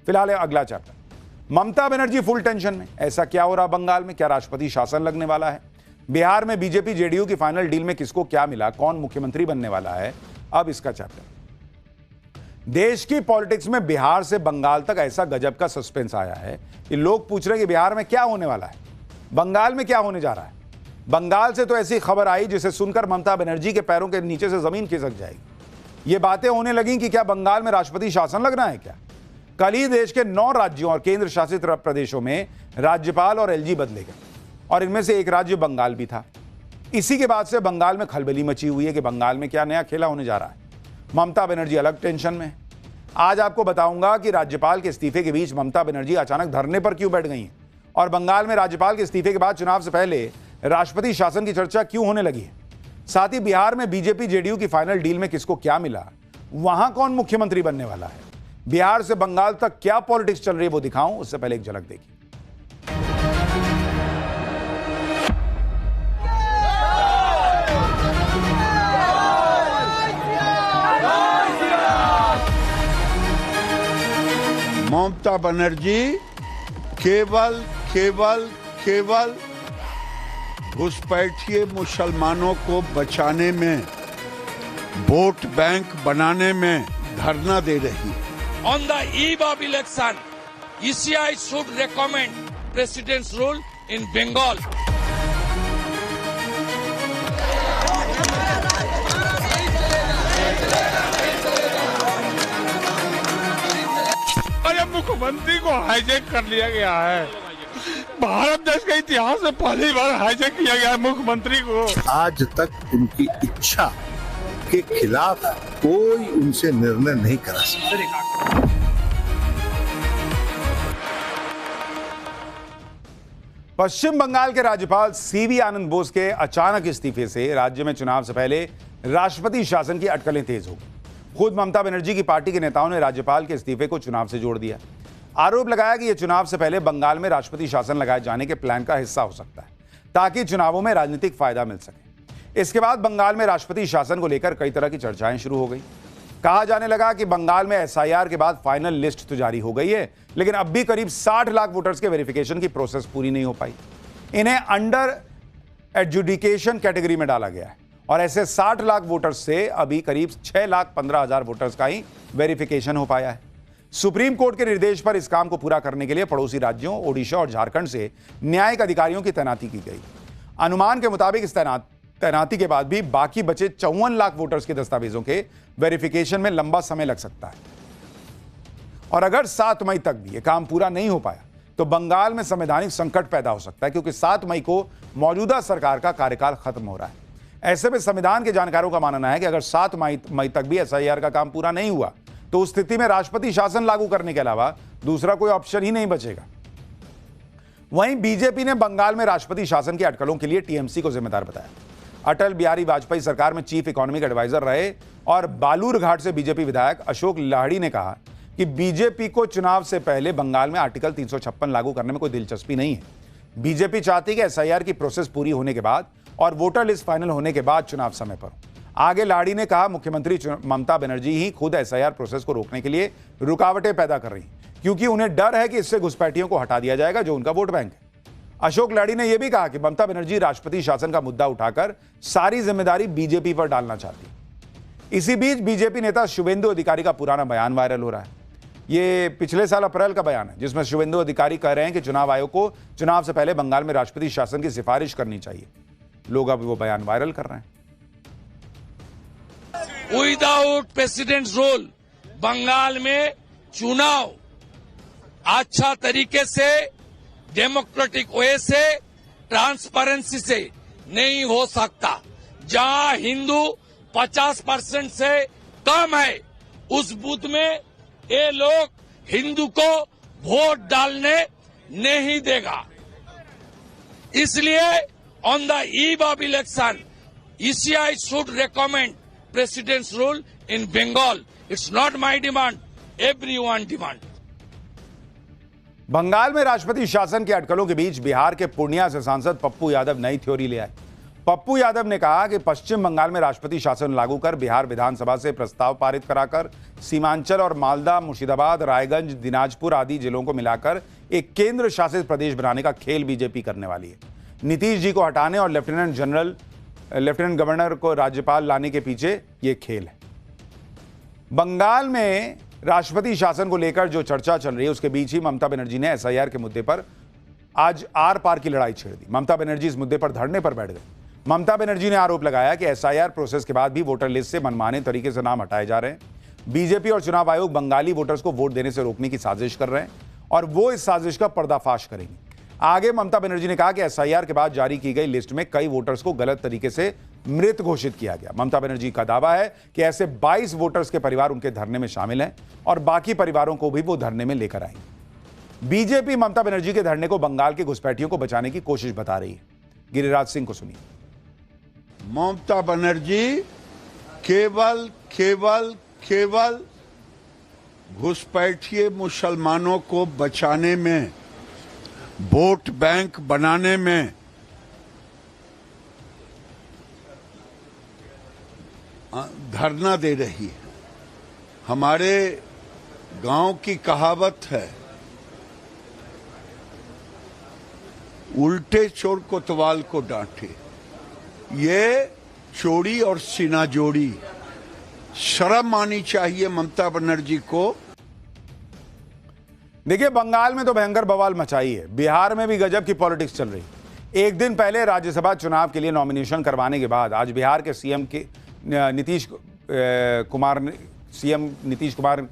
फिलहाल अगला chapter, Mamata Banerjee full tension में, ऐसा क्या हो रहा बंगाल में, क्या राष्ट्रपति शासन लगने वाला है, बिहार में बीजेपी जेडीयू की फाइनल डील में किसको क्या मिला, कौन मुख्यमंत्री बनने वाला है, अब इसका चैप्टर। देश की पॉलिटिक्स में बिहार से बंगाल तक ऐसा गजब का सस्पेंस आया है कि लोग पूछ रहे हैं कि बिहार में क्या होने वाला है, बंगाल में क्या होने जा रहा है। बंगाल से तो ऐसी खबर आई जिसे सुनकर ममता बनर्जी के पैरों के नीचे से जमीन खिसक जाएगी। ये बातें होने लगी कि क्या बंगाल में राष्ट्रपति शासन लगना है क्या। कल ही देश के 9 राज्यों और केंद्र शासित प्रदेशों में राज्यपाल और एलजी बदले गए और इनमें से एक राज्य बंगाल भी था। इसी के बाद से बंगाल में खलबली मची हुई है कि बंगाल में क्या नया खेला होने जा रहा है। ममता बनर्जी अलग टेंशन में है। आज आपको बताऊंगा कि राज्यपाल के इस्तीफे के बीच ममता बनर्जी अचानक धरने पर क्यों बैठ गई हैं और बंगाल में राज्यपाल के इस्तीफे के बाद चुनाव से पहले राष्ट्रपति शासन की चर्चा क्यों होने लगी है। साथ ही बिहार में बीजेपी जेडीयू की फाइनल डील में किसको क्या मिला, वहां कौन मुख्यमंत्री बनने वाला है, बिहार से बंगाल तक क्या पॉलिटिक्स चल रही है वो दिखाऊं, उससे पहले एक झलक देखिए। ममता बनर्जी केवल घुसपैठिए मुसलमानों को बचाने में, वोट बैंक बनाने में धरना दे रही है। On the eve of election, ECI should recommend President's rule in Bengal. अरे मुख्यमंत्री को हाईजैक कर लिया गया है। भारत देश के इतिहास में पहली बार हाईजैक किया गया है मुख्यमंत्री को। आज तक उनकी इच्छा के खिलाफ कोई उनसे निर्णय नहीं करा सकता। पश्चिम बंगाल के राज्यपाल सीवी आनंद बोस के अचानक इस्तीफे से राज्य में चुनाव से पहले राष्ट्रपति शासन की अटकलें तेज हो गई। खुद ममता बनर्जी की पार्टी के नेताओं ने राज्यपाल के इस्तीफे को चुनाव से जोड़ दिया। आरोप लगाया कि यह चुनाव से पहले बंगाल में राष्ट्रपति शासन लगाए जाने के प्लान का हिस्सा हो सकता है ताकि चुनावों में राजनीतिक फायदा मिल सके। इसके बाद बंगाल में राष्ट्रपति शासन को लेकर कई तरह की चर्चाएं शुरू हो गई। कहा जाने लगा कि बंगाल में एसआईआर के बाद फाइनल लिस्ट तो जारी हो गई है, लेकिन अब भी करीब 60 लाख वोटर्स के वेरिफिकेशन की प्रोसेस पूरी नहीं हो पाई। इन्हें अंडर एडजुडिकेशन कैटेगरी में डाला गया है और ऐसे 60 लाख वोटर्स से अभी करीब 6,15,000 वोटर्स का ही वेरिफिकेशन हो पाया है। सुप्रीम कोर्ट के निर्देश पर इस काम को पूरा करने के लिए पड़ोसी राज्यों ओडिशा और झारखंड से न्यायिक अधिकारियों की तैनाती की गई। अनुमान के मुताबिक इस तैनाती के बाद भी बाकी बचे 54 लाख वोटर्स के दस्तावेजों के वेरिफिकेशन में लंबा समय लग सकता है और अगर 7 मई तक भी यह काम पूरा नहीं हो पाया तो बंगाल में संवैधानिक संकट पैदा हो सकता है, क्योंकि 7 मई को मौजूदा सरकार का कार्यकाल खत्म हो रहा है। ऐसे में संविधान के जानकारों का मानना है कि अगर 7 मई तक भी एसआईआर का काम पूरा नहीं हुआ तो उस स्थिति में राष्ट्रपति शासन लागू करने के अलावा दूसरा कोई ऑप्शन ही नहीं बचेगा। वहीं बीजेपी ने बंगाल में राष्ट्रपति शासन की अटकलों के लिए टीएमसी को जिम्मेदार बताया। अटल बिहारी वाजपेयी सरकार में चीफ इकोनॉमिक एडवाइजर रहे और बालूरघाट से बीजेपी विधायक अशोक लाहिड़ी ने कहा कि बीजेपी को चुनाव से पहले बंगाल में आर्टिकल 356 लागू करने में कोई दिलचस्पी नहीं है। बीजेपी चाहती है कि एसआईआर की प्रोसेस पूरी होने के बाद और वोटर लिस्ट फाइनल होने के बाद चुनाव समय पर हो। आगे लाड़ी ने कहा, मुख्यमंत्री ममता बनर्जी ही खुद एसआईआर प्रोसेस को रोकने के लिए रुकावटें पैदा कर रही क्योंकि उन्हें डर है कि इससे घुसपैठियों को हटा दिया जाएगा जो उनका वोट बैंक है। अशोक लाड़ी ने यह भी कहा कि ममता बनर्जी राष्ट्रपति शासन का मुद्दा उठाकर सारी जिम्मेदारी बीजेपी पर डालना चाहती है। इसी बीच बीजेपी नेता शुवेंदु अधिकारी का पुराना बयान वायरल हो रहा है। ये पिछले साल अप्रैल का बयान है जिसमें शुवेंदु अधिकारी कह रहे हैं कि चुनाव आयोग को चुनाव से पहले बंगाल में राष्ट्रपति शासन की सिफारिश करनी चाहिए। लोग अब वो बयान वायरल कर रहे हैं। विदाउट प्रेसिडेंट्स रूल बंगाल में चुनाव अच्छा तरीके से, डेमोक्रेटिक वे से, ट्रांसपेरेंसी से नहीं हो सकता। जहां हिंदू 50% से कम है उस बूथ में ये लोग हिंदू को वोट डालने नहीं देगा। इसलिए on the eve of election ECI should recommend President's rule in Bengal. It's not my demand, everyone demand. Bengal में राष्ट्रपति शासन के अटकलों के बीच बिहार के पूर्णिया से सांसद पप्पू यादव नई थ्योरी ले आए। पप्पू यादव ने कहा कि पश्चिम बंगाल में राष्ट्रपति शासन लागू कर बिहार विधानसभा से प्रस्ताव पारित कराकर सीमांचल और मालदा, मुर्शिदाबाद, रायगंज, दिनाजपुर आदि जिलों को मिलाकर एक केंद्र शासित प्रदेश बनाने का खेल बीजेपी करने वाली है। नीतीश जी को हटाने और लेफ्टिनेंट गवर्नर को राज्यपाल लाने के पीछे यह खेल है। बंगाल में राष्ट्रपति शासन को लेकर जो चर्चा चल रही है उसके बीच ही ममता बनर्जी ने एसआईआर के मुद्दे पर आज आर पार की लड़ाई छेड़ दी। ममता बनर्जी इस मुद्दे पर धरने पर बैठ गए। ममता बनर्जी ने आरोप लगाया कि एसआईआर प्रोसेस के बाद भी वोटर लिस्ट से मनमाने तरीके से नाम हटाए जा रहे हैं। बीजेपी और चुनाव आयोग बंगाली वोटर्स को वोट देने से रोकने की साजिश कर रहे हैं और वो इस साजिश का पर्दाफाश करेंगे। आगे ममता बनर्जी ने कहा कि एसआईआर के बाद जारी की गई लिस्ट में कई वोटर्स को गलत तरीके से मृत घोषित किया गया। ममता बनर्जी का दावा है कि ऐसे 22 वोटर्स के परिवार उनके धरने में शामिल हैं और बाकी परिवारों को भी वो धरने में लेकर आएंगे। बीजेपी ममता बनर्जी के धरने को बंगाल के घुसपैठियों को बचाने की कोशिश बता रही है। गिरिराज सिंह को सुनिए। ममता बनर्जी केवल घुसपैठिए मुसलमानों को बचाने में, वोट बैंक बनाने में धरना दे रही है। हमारे गांव की कहावत है, उल्टे चोर कोतवाल को डांटे। ये चोरी और सीना जोड़ी, शर्म आनी चाहिए ममता बनर्जी को। देखिए, बंगाल में तो भयंकर बवाल मचाई है, बिहार में भी गजब की पॉलिटिक्स चल रही है। एक दिन पहले राज्यसभा चुनाव के लिए नॉमिनेशन करवाने के बाद आज बिहार के सीएम नीतीश कुमार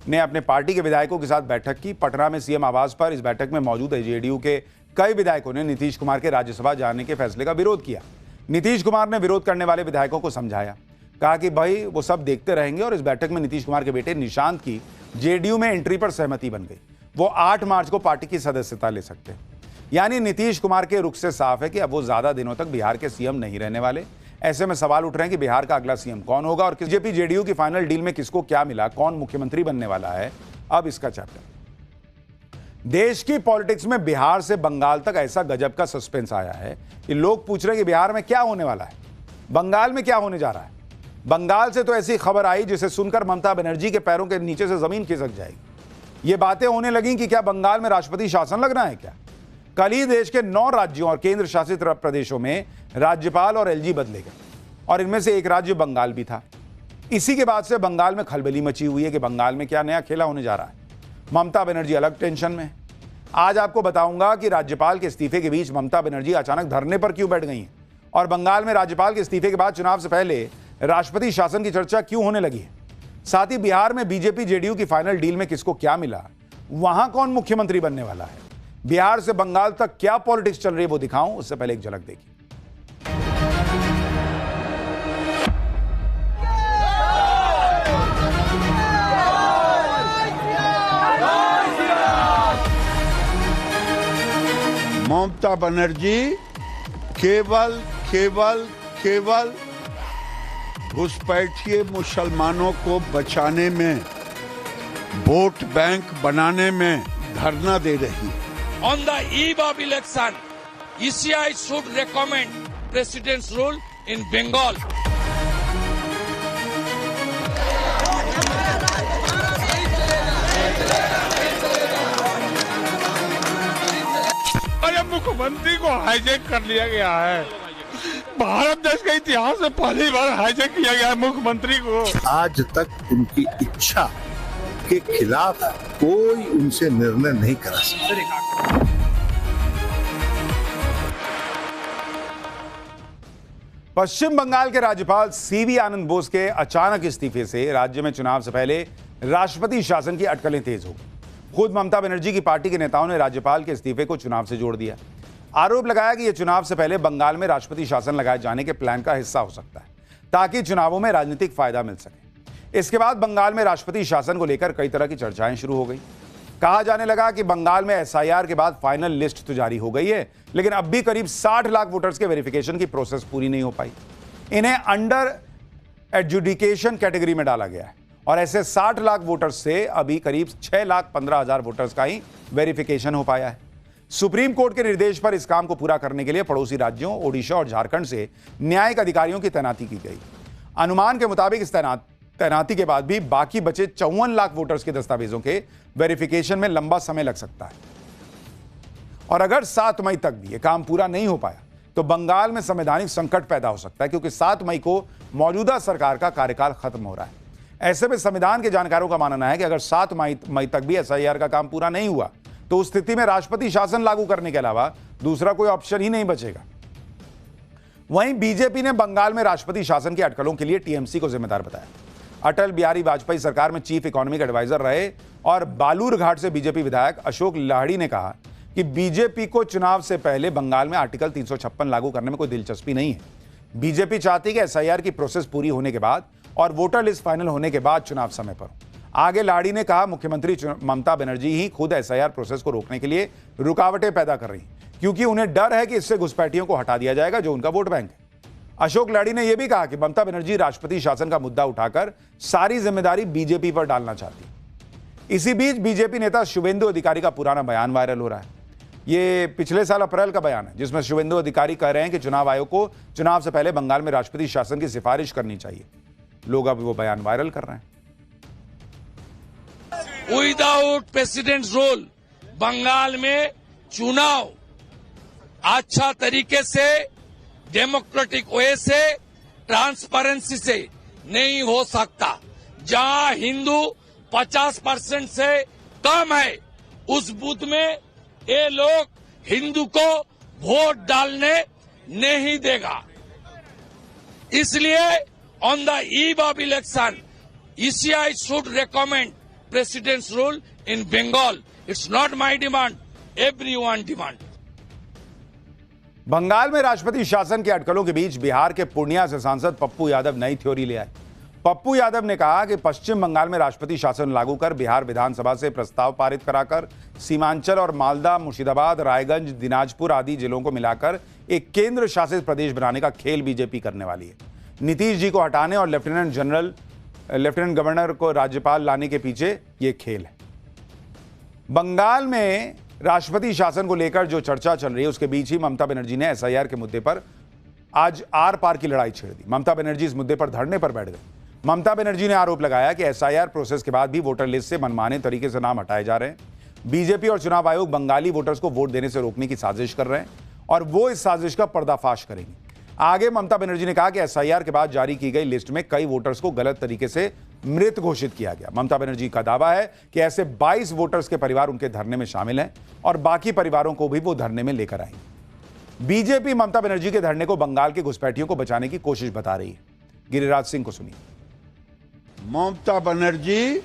ने अपने पार्टी के विधायकों के साथ बैठक की। पटना में सीएम आवास पर इस बैठक में मौजूद जेडीयू के कई विधायकों ने नीतीश कुमार के राज्यसभा जाने के फैसले का विरोध किया। नीतीश कुमार ने विरोध करने वाले विधायकों को समझाया, कहा कि भाई वो सब देखते रहेंगे और इस बैठक में नीतीश कुमार के बेटे निशांत की जेडीयू में एंट्री पर सहमति बन गई। वो 8 मार्च को पार्टी की सदस्यता ले सकते हैं। यानी नीतीश कुमार के रुख से साफ है कि अब वो ज्यादा दिनों तक बिहार के सीएम नहीं रहने वाले। ऐसे में सवाल उठ रहे हैं कि बिहार का अगला सीएम कौन होगा और बीजेपी जेडीयू की फाइनल डील में किसको क्या मिला, कौन मुख्यमंत्री बनने वाला है। अब इसका चैप्टर। देश की पॉलिटिक्स में बिहार से बंगाल तक ऐसा गजब का सस्पेंस आया है कि लोग पूछ रहे हैं कि बिहार में क्या होने वाला है, बंगाल में क्या होने जा रहा है। बंगाल से तो ऐसी खबर आई जिसे सुनकर ममता बनर्जी के पैरों के नीचे से जमीन खिसक जाएगी। ये बातें होने लगी कि क्या बंगाल में राष्ट्रपति शासन लगना है क्या। कल ही देश के 9 राज्यों और केंद्र शासित प्रदेशों में राज्यपाल और एलजी बदले गए और इनमें से एक राज्य बंगाल भी था। इसी के बाद से बंगाल में खलबली मची हुई है कि बंगाल में क्या नया खेला होने जा रहा है। ममता बनर्जी अलग टेंशन में। आज आपको बताऊंगा कि राज्यपाल के इस्तीफे के बीच ममता बनर्जी अचानक धरने पर क्यों बैठ गई हैं और बंगाल में राज्यपाल के इस्तीफे के बाद चुनाव से पहले राष्ट्रपति शासन की चर्चा क्यों होने लगी है। साथ ही बिहार में बीजेपी जेडीयू की फाइनल डील में किसको क्या मिला, वहां कौन मुख्यमंत्री बनने वाला है, बिहार से बंगाल तक क्या पॉलिटिक्स चल रही है वो दिखाऊं। उससे पहले एक झलक देखिए। ममता बनर्जी केवल घुसपैठिए मुसलमानों को बचाने में, वोट बैंक बनाने में धरना दे रही है। On the eve of election, ECI should recommend President's rule in Bengal. अरे मुख्यमंत्री को हाईजैक कर लिया गया है। भारत देश के इतिहास में पहली बार हाईजैक किया गया है मुख्यमंत्री को। आज तक उनकी इच्छा के खिलाफ कोई उनसे निर्णय नहीं करा सकता। पश्चिम बंगाल के राज्यपाल सीवी आनंद बोस के अचानक इस्तीफे से राज्य में चुनाव से पहले राष्ट्रपति शासन की अटकलें तेज हो गई। खुद ममता बनर्जी की पार्टी के नेताओं ने राज्यपाल के इस्तीफे को चुनाव से जोड़ दिया। आरोप लगाया कि यह चुनाव से पहले बंगाल में राष्ट्रपति शासन लगाए जाने के प्लान का हिस्सा हो सकता है ताकि चुनावों में राजनीतिक फायदा मिल सके। इसके बाद बंगाल में राष्ट्रपति शासन को लेकर कई तरह की चर्चाएं शुरू हो गई। कहा जाने लगा कि बंगाल में एसआईआर के बाद फाइनल लिस्ट तो जारी हो गई है, लेकिन अब भी करीब 60 लाख वोटर्स के वेरिफिकेशन की प्रोसेस पूरी नहीं हो पाई। इन्हें अंडर एडजुडिकेशन कैटेगरी में डाला गया है और ऐसे 60 लाख वोटर्स से अभी करीब 6,15,000 वोटर्स का ही वेरिफिकेशन हो पाया है। सुप्रीम कोर्ट के निर्देश पर इस काम को पूरा करने के लिए पड़ोसी राज्यों ओडिशा और झारखंड से न्यायिक अधिकारियों की तैनाती की गई। अनुमान के मुताबिक इस तैनाती के बाद भी बाकी बचे 54 लाख वोटर्स के दस्तावेजों के वेरिफिकेशन में लंबा समय लग सकता है। और अगर 7 मई तक भी यह काम पूरा नहीं हो पाया तो बंगाल में संवैधानिक संकट पैदा हो सकता है, क्योंकि 7 मई को मौजूदा सरकार का कार्यकाल खत्म हो रहा है। ऐसे में संविधान के जानकारों का मानना है कि अगर 7 मई तक भी एसआईआर का काम पूरा नहीं हुआ तो उस स्थिति में राष्ट्रपति शासन लागू करने के अलावा दूसरा कोई ऑप्शन ही नहीं बचेगा। वहीं बीजेपी ने बंगाल में राष्ट्रपति शासन की अटकलों के लिए टीएमसी को जिम्मेदार बताया। अटल बिहारी वाजपेयी सरकार में चीफ इकोनॉमिक एडवाइजर रहे और बालूरघाट से बीजेपी विधायक अशोक लाहिड़ी ने कहा कि बीजेपी को चुनाव से पहले बंगाल में आर्टिकल 356 लागू करने में कोई दिलचस्पी नहीं है। बीजेपी चाहती है कि एसआईआर की प्रोसेस पूरी होने के बाद और वोटर लिस्ट फाइनल होने के बाद चुनाव समय पर हो। आगे लाड़ी ने कहा, मुख्यमंत्री ममता बनर्जी ही खुद एसआईआर प्रोसेस को रोकने के लिए रुकावटें पैदा कर रही हैं, क्योंकि उन्हें डर है कि इससे घुसपैठियों को हटा दिया जाएगा जो उनका वोट बैंक है। अशोक लाड़ी ने यह भी कहा कि ममता बनर्जी राष्ट्रपति शासन का मुद्दा उठाकर सारी जिम्मेदारी बीजेपी पर डालना चाहती है। इसी बीच बीजेपी नेता शुवेंदु अधिकारी का पुराना बयान वायरल हो रहा है। ये पिछले साल अप्रैल का बयान है, जिसमें शुवेंदु अधिकारी कह रहे हैं कि चुनाव आयोग को चुनाव से पहले बंगाल में राष्ट्रपति शासन की सिफारिश करनी चाहिए। लोग अब वो बयान वायरल कर रहे हैं। विदाउट प्रेसिडेंट्स रूल बंगाल में चुनाव अच्छा तरीके से डेमोक्रेटिक वे से ट्रांसपेरेंसी से नहीं हो सकता। जहां हिंदू 50% से कम है उस बूथ में ये लोग हिंदू को वोट डालने नहीं देगा। इसलिए on the eve of election ECI should recommend president's rule in Bengal. It's not my demand, everyone demand. Bengal में राष्ट्रपति शासन के अटकलों के बीच बिहार के पूर्णिया से सांसद पप्पू यादव नई थ्योरी ले आए। पप्पू यादव ने कहा कि पश्चिम बंगाल में राष्ट्रपति शासन लागू कर बिहार विधानसभा से प्रस्ताव पारित कराकर सीमांचल और मालदा, मुर्शिदाबाद, रायगंज, दिनाजपुर आदि जिलों को मिलाकर एक केंद्र शासित प्रदेश बनाने का खेल बीजेपी करने वाली है। नीतीश जी को हटाने और लेफ्टिनेंट गवर्नर को राज्यपाल लाने के पीछे यह खेल है। बंगाल में राष्ट्रपति शासन को लेकर जो चर्चा चल रही है उसके बीच ही ममता बनर्जी ने एसआईआर के मुद्दे पर आज आर पार की लड़ाई छेड़ दी। ममता बनर्जी इस मुद्दे पर धरने पर बैठ गई। ममता बनर्जी ने आरोप लगाया कि एसआईआर प्रोसेस के बाद भी वोटर लिस्ट से मनमाने तरीके से नाम हटाए जा रहे हैं। बीजेपी और चुनाव आयोग बंगाली वोटर्स को वोट देने से रोकने की साजिश कर रहे हैं और वो इस साजिश का पर्दाफाश करेंगे। आगे ममता बनर्जी ने कहा कि एसआईआर के बाद जारी की गई लिस्ट में कई वोटर्स को गलत तरीके से मृत घोषित किया गया। ममता बनर्जी का दावा है कि ऐसे 22 वोटर्स के परिवार उनके धरने में शामिल हैं और बाकी परिवारों को भी वो धरने में लेकर आएंगे। बीजेपी ममता बनर्जी के धरने को बंगाल के घुसपैठियों को बचाने की कोशिश बता रही है। गिरिराज सिंह को सुनिए। ममता बनर्जी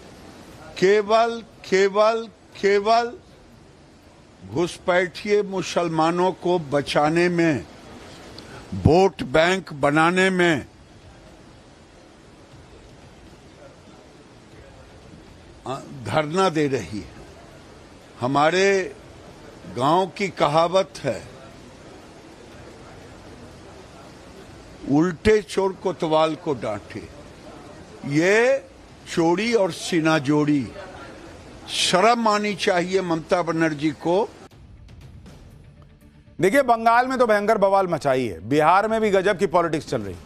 केवल घुसपैठिए मुसलमानों को बचाने में, वोट बैंक बनाने में धरना दे रही है। हमारे गांव की कहावत है, उल्टे चोर कोतवाल को डांटे। ये चोरी और सीना जोड़ी, शर्म आनी चाहिए ममता बनर्जी को। देखिए, बंगाल में तो भयंकर बवाल मचाई है। बिहार में भी गजब की पॉलिटिक्स चल रही है।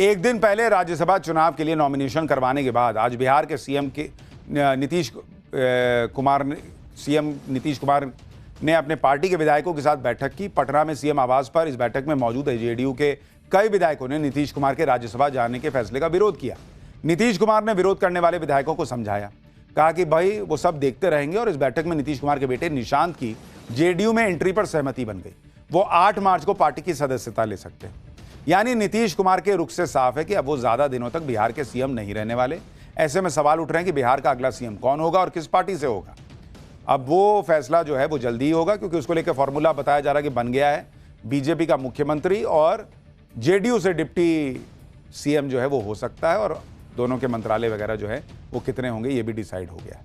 एक दिन पहले राज्यसभा चुनाव के लिए नॉमिनेशन करवाने के बाद आज बिहार के सीएम नीतीश कुमार ने अपने पार्टी के विधायकों के साथ बैठक की। पटना में सीएम आवास पर इस बैठक में मौजूद जेडीयू के कई विधायकों ने नीतीश कुमार के राज्यसभा जाने के फैसले का विरोध किया। नीतीश कुमार ने विरोध करने वाले विधायकों को समझाया, कहा कि भाई वो सब देखते रहेंगे। और इस बैठक में नीतीश कुमार के बेटे निशांत की जेडीयू में एंट्री पर सहमति बन गई। वो 8 मार्च को पार्टी की सदस्यता ले सकते हैं। यानी नीतीश कुमार के रुख से साफ है कि अब वो ज्यादा दिनों तक बिहार के सीएम नहीं रहने वाले। ऐसे में सवाल उठ रहे हैं कि बिहार का अगला सीएम कौन होगा और किस पार्टी से होगा। अब वो फैसला जो है वो जल्दी ही होगा, क्योंकि उसको लेकर फॉर्मूला बताया जा रहा है कि बन गया है। बीजेपी का मुख्यमंत्री और जेडीयू से डिप्टी सीएम जो है वो हो सकता है, और दोनों के मंत्रालय वगैरह जो है वो कितने होंगे ये भी डिसाइड हो गया है।